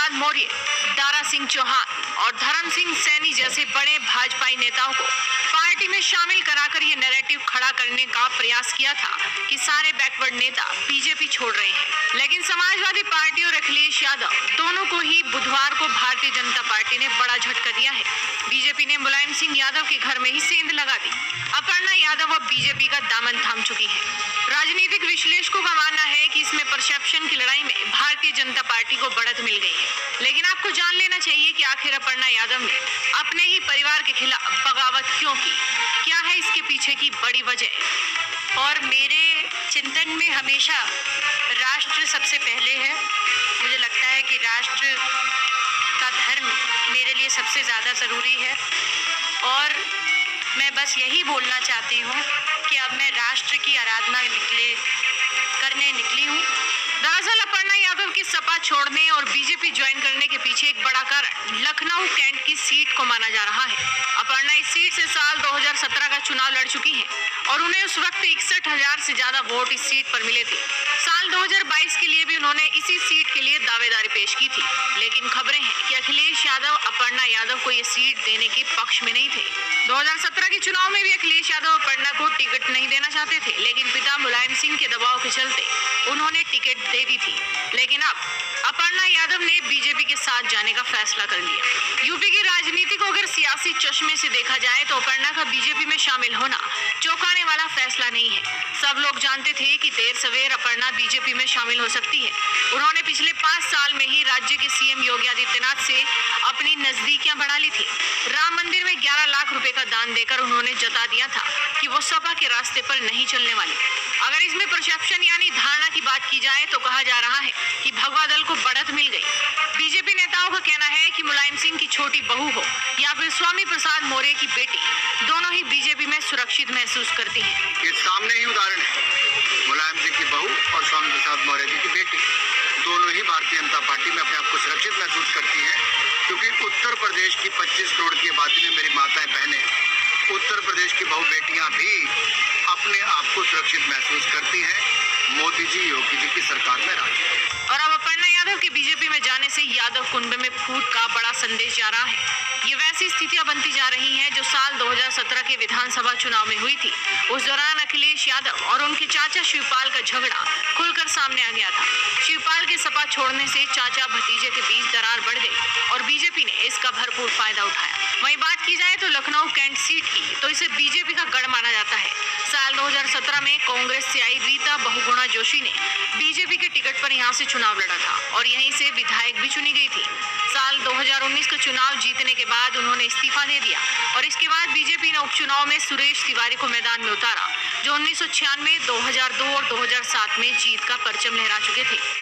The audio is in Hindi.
प्रसाद मौर्य, दारा सिंह चौहान और धर्म सिंह सैनी जैसे बड़े भाजपाई नेताओं को पार्टी में शामिल कराकर ये नैरेटिव खड़ा करने का प्रयास किया था कि सारे बैकवर्ड नेता बीजेपी छोड़ रहे हैं। लेकिन समाजवादी पार्टी और अखिलेश यादव दोनों को ही बुधवार को भारतीय जनता पार्टी ने बड़ा झटका दिया है। बीजेपी ने मुलायम सिंह यादव के घर में ही सेंध लगा दी। अपर्णा यादव अब बीजेपी का दामन थाम चुकी है। राजनीतिक विश्लेषकों का मानना है कि इसमें परसेप्शन की लड़ाई में भारतीय जनता पार्टी को बढ़त मिल गई है। लेकिन आपको जान लेना चाहिए कि आखिर अपर्णा यादव ने अपने ही परिवार के खिलाफ बगावत क्यों की, क्या है इसके पीछे की बड़ी वजह। और मेरे चिंतन में हमेशा राष्ट्र सबसे पहले है। मुझे लगता है कि राष्ट्र का धर्म मेरे लिए सबसे ज़्यादा ज़रूरी है और मैं बस यही बोलना चाहती हूँ कि अब मैं राष्ट्र की आराधना करने निकली हूँ। दरअसल अपर्णा यादव की सपा छोड़ने और बीजेपी ज्वाइन करने के पीछे एक बड़ा कारण लखनऊ कैंट की सीट को माना जा रहा है। अपर्णा इस सीट से साल 2017 का चुनाव लड़ चुकी हैं और उन्हें उस वक्त 61,000 से ज्यादा वोट इस सीट पर मिले थे। साल 2022 के लिए भी उन्होंने इसी सीट के लिए दावेदारी पेश की थी। लेकिन खबरें हैं कि अखिलेश यादव अपर्णा यादव को ये सीट देने के पक्ष में नहीं थे। 2017 के चुनाव में भी अखिलेश यादव अपर्णा को टिकट नहीं देना चाहते थे, लेकिन पिता मुलायम सिंह के दबाव के चलते उन्होंने टिकट दे दी थी। लेकिन अब अपर्णा यादव ने बीजेपी के साथ जाने का फैसला कर लिया। यूपी की राजनीति को अगर सियासी चश्मे से देखा जाए तो अपर्णा का बीजेपी में शामिल होना चौंकाने वाला फैसला नहीं है। सब लोग जानते थे कि देर सवेर अपर्णा बीजेपी में शामिल हो सकती है। उन्होंने पिछले 5 साल में ही राज्य के सीएम योगी आदित्यनाथ से अपनी नजदीकियां बढ़ा ली थी। राम मंदिर में 11 लाख रुपए का दान देकर उन्होंने जता दिया था कि वो सपा के रास्ते पर नहीं चलने वाले। अगर इसमें परसेप्शन यानी धारणा की बात की जाए तो कहा जा रहा है कि भगवा दल को बढ़त मिल गई। बीजेपी नेताओं का कहना है कि मुलायम सिंह की छोटी बहू हो या फिर स्वामी प्रसाद मौर्य की बेटी, दोनों ही बीजेपी में सुरक्षित महसूस करती हैं। ये सामने ही उदाहरण है, मुलायम सिंह की बहू और स्वामी प्रसाद मौर्य जी की बेटी दोनों ही भारतीय जनता पार्टी में अपने आप को सुरक्षित महसूस करती हैं, क्योंकि उत्तर प्रदेश की 25 करोड़ की आबादी में मेरी माताएं बहनें, उत्तर प्रदेश की बहू बेटियां भी अपने आप को सुरक्षित महसूस करती हैं। मोदी जी योगी जी की सरकार में राज। और अब अपर्णा यादव के बीजेपी में जाने से यादव कुंड में फूट का बड़ा संदेश जा रहा है। ये वैसी स्थितियां बनती जा रही हैं जो साल 2017 के विधानसभा चुनाव में हुई थी। उस दौरान अखिलेश यादव और उनके चाचा शिवपाल का झगड़ा खुलकर सामने आ गया था। शिवपाल के सपा छोड़ने से चाचा भतीजे के बीच दरार बढ़ गई और बीजेपी ने इसका भरपूर फायदा उठाया। वहीं बात की जाए तो लखनऊ कैंट सीट की, तो इसे बीजेपी का गढ़ माना जाता है। साल 2017 में कांग्रेस से आई रीता बहुगुणा जोशी ने बीजेपी के टिकट पर यहां से चुनाव लड़ा था और यहीं से विधायक भी चुनी गई थी। साल 2019 का चुनाव जीतने के बाद उन्होंने इस्तीफा दे दिया और इसके बाद बीजेपी ने उपचुनाव में सुरेश तिवारी को मैदान में उतारा, जो 1996, 2002 और 2007 में जीत का परचम लहरा चुके थे।